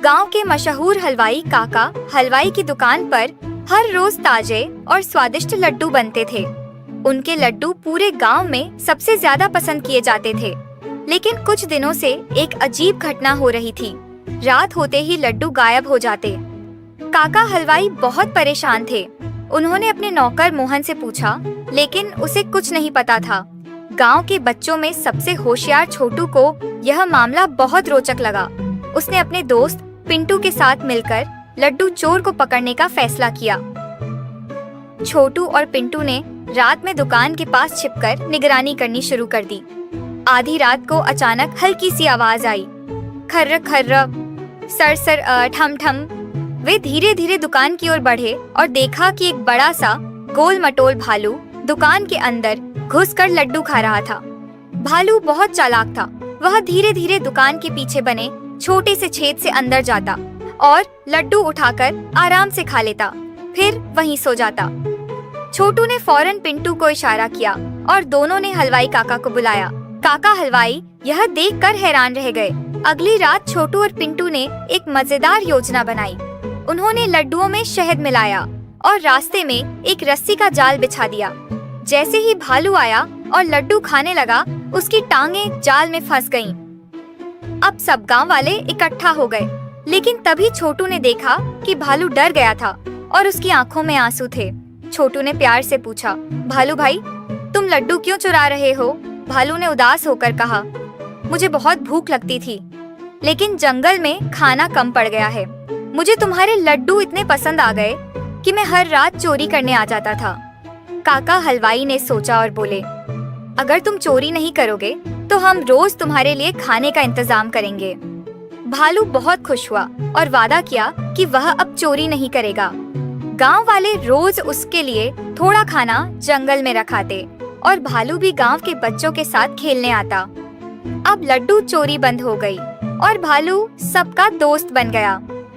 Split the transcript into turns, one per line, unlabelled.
गांव के मशहूर हलवाई काका हलवाई की दुकान पर हर रोज ताजे और स्वादिष्ट लड्डू बनते थे। उनके लड्डू पूरे गांव में सबसे ज्यादा पसंद किए जाते थे। लेकिन कुछ दिनों से एक अजीब घटना हो रही थी। रात होते ही लड्डू गायब हो जाते। काका हलवाई बहुत परेशान थे। उन्होंने अपने नौकर मोहन से पूछा, लेकिन उसे कुछ नहीं पता था। गांव के बच्चों में सबसे होशियार छोटू को यह मामला बहुत रोचक लगा। उसने अपने दोस्त पिंटू के साथ मिलकर लड्डू चोर को पकड़ने का फैसला किया। छोटू और पिंटू ने रात में दुकान के पास छिपकर निगरानी करनी शुरू कर दी। आधी रात को अचानक हल्की सी आवाज आई, खर्र खर्र, सर सर ठम ठम। वे धीरे धीरे दुकान की ओर बढ़े और देखा कि एक बड़ा सा गोल मटोल भालू दुकान के अंदर घुसकर लड्डू खा रहा था। भालू बहुत चालाक था। वह धीरे धीरे दुकान के पीछे बने छोटे से छेद से अंदर जाता और लड्डू उठाकर आराम से खा लेता, फिर वहीं सो जाता। छोटू ने फौरन पिंटू को इशारा किया और दोनों ने हलवाई काका को बुलाया। काका हलवाई यह देखकर हैरान रह गए। अगली रात छोटू और पिंटू ने एक मजेदार योजना बनाई। उन्होंने लड्डुओं में शहद मिलाया और रास्ते में एक रस्सी का जाल बिछा दिया। जैसे ही भालू आया और लड्डू खाने लगा, उसकी टांगें जाल में फंस गईं। अब सब गांव वाले इकट्ठा हो गए, लेकिन तभी छोटू ने देखा कि भालू डर गया था और उसकी आंखों में आंसू थे। छोटू ने प्यार से पूछा, भालू भाई, तुम लड्डू क्यों चुरा रहे हो? भालू ने उदास होकर कहा, मुझे बहुत भूख लगती थी, लेकिन जंगल में खाना कम पड़ गया है। मुझे तुम्हारे लड्डू इतने पसंद आ गए कि मैं हर रात चोरी करने आ जाता था। काका हलवाई ने सोचा और बोले, अगर तुम चोरी नहीं करोगे तो हम रोज तुम्हारे लिए खाने का इंतजाम करेंगे। भालू बहुत खुश हुआ और वादा किया कि वह अब चोरी नहीं करेगा। गांव वाले रोज उसके लिए थोड़ा खाना जंगल में रखाते और भालू भी गांव के बच्चों के साथ खेलने आता। अब लड्डू चोरी बंद हो गई और भालू सबका दोस्त बन गया।